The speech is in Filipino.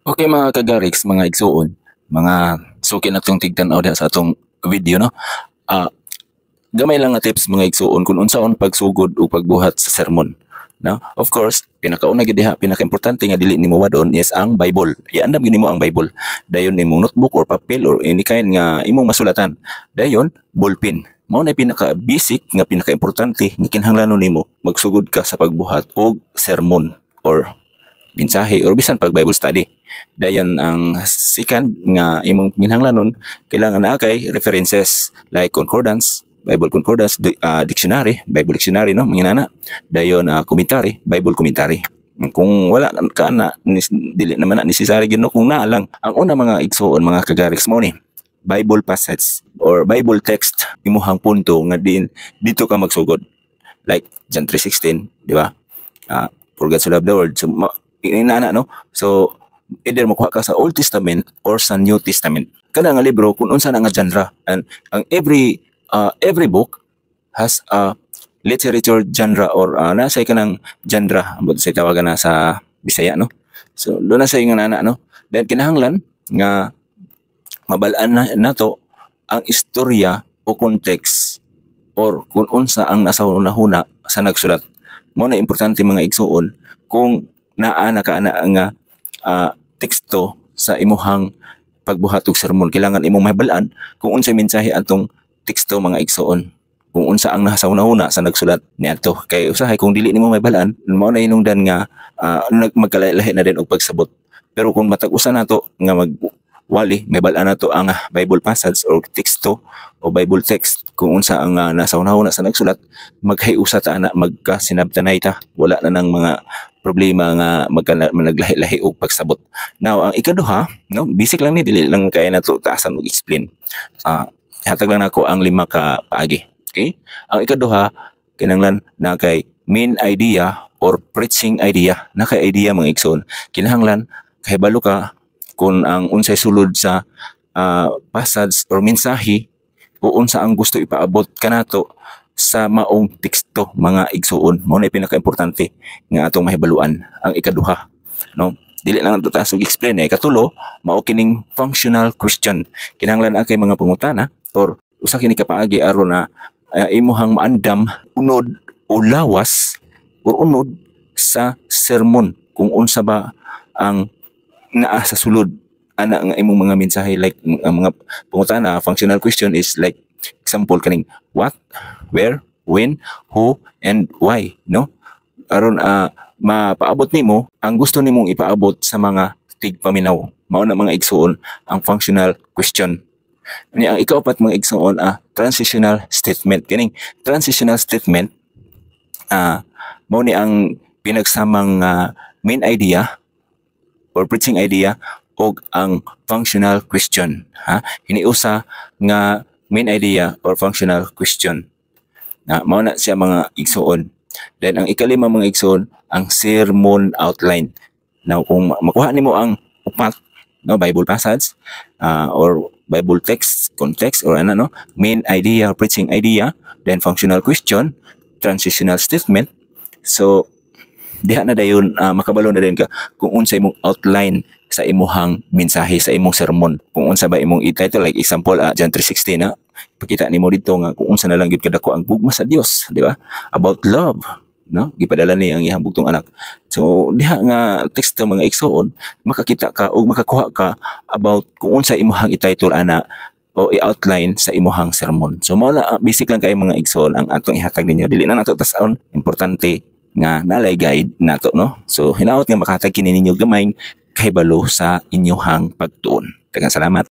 Okay mga kagariks, mga igsuon, mga suki na itong tigtanaw sa atong video, no? Ah, gamay lang nga tips mga igsuon kung unsaon pagsugod o pagbuhat sa sermon. No? Of course, pinakauna gid diha, pinakaimportante nga dili nimo wadon is ang Bible. Iandam gid nimo ang Bible. Dayon imong notebook or papel or any kind nga imong masulatan. Dayon ballpen. Mao na pinaka-basic nga pinakaimportante nga kinahanglanon nimo magsugod ka sa pagbuhat og sermon or mensahe or bisan pag Bible study. Dayon ang second nga imong kinahanglanon kailangan na kay references like concordance, Bible concordance, dictionary, Bible dictionary, no, manginana. Dayon commentary, Bible commentary. Kung wala ka na, dili naman na necessary gyud, no, kung naa lang. Ang una mga igsoon, mga kagariks mo ni Bible passage or Bible text imuhang punto nga dito ka magsugod. Like John 3:16, di ba? For God so loved the world. So inana, no? So either makuha ka sa Old Testament or sa New Testament. Kada nga libro kung unsa na nga genre, and ang every book has a literature genre or nasa ka ng genre ambot sa tawagan na sa Bisaya, no? So doon na sa nga nana, no? Then kinahanglan nga mabalaan na nato ang istorya o context or kung unsa ang nasa hunahuna sa nagsulat. Mo na importante mga igsuon kung naa na ka na nga teksto sa imuhang pagbuhat og sermon, kailangan imong mahibalaan kung unsay mensahe atong teksto mga igsuon, kung unsa ang nasa una sa nagsulat niadto. Kay usahay kung dili nimo mahibalaan, mao na hinungdan nga magkalahi na din og pagsabot. Pero kung matag-usa nato nga wali mahibalaan nato ang Bible passage or teksto o Bible text kung unsa ang nasa una sa nagsulat, maghiusa ta ana, magkasinabtanay ta, wala na nang mga problema nga managlahi-lahi og pagsabot. Now ang ikaduha, no, basic lang ni, dili lang kaya nato taasan og explain. Hatag lang nako ang 5 ka paagi. Okay? Ang ikaduha kinahanglan na kay main idea or preaching idea. Na kay idea mga igsoon, kinahanglan kahibalo ka kung ang unsay sulod sa passage or mensahe o unsa ang gusto ipaabot kanato sa maong teksto mga igsuon. Mao na pinaka-importante nga atong mahibaluan. Ang ikaduha, no, dili lang nato tasog explain. Katulo, mao kining functional question. Kinahanglan kay mga pangutana or usa kini ka paagi aron na imuhang maandam unod o lawas or unod sa sermon kung unsa ba ang naa sa sulod ana nga imong mga mensahe. Like ang mga pangutana, functional question is like example kaning what, where, when, who, and why, no? Aron mapaabot nimo ang gusto nimong ipaabot sa mga tigpaminaw. Mao na mga igsuon ang functional question. Ang ikaapat mga igsuon transitional statement. Kining transitional statement mao ni ang pinagsamang main idea or preaching idea og ang functional question. Hiniusa nga main idea or functional question. Mao na siya mga igsuon. Then ang ikalima mga igsuon, ang sermon outline. Now kung makuha nimo ang upat, no, Bible passage or Bible text, context or ano, no, main idea or preaching idea, then functional question, transitional statement. So diha na dayon makabalo na din ka kung unsay imong outline sa imuhang mensahe sa imong sermon. Kung unsa ba imong i-title, like example John 3:16 na pakita nimo dito nga kung unsa na lang gyud kadako ang gugma sa Dios, di ba? About love, no? Gipadala ni ang iyang bugtong anak. So diha nga teksto mga igsoon, makakita ka o makakuha ka about kung unsa imuhang i-title ana o i-outline sa imuhang sermon. So mao na basic lang kay mga igsoon ang atong ihatag ninyo. Dili na nato tas-on, importante nga nalay guide nato, no? So hinaot nga makahatag kini ninyo gamay kahibalo sa inyong pagtuon. Daghang salamat.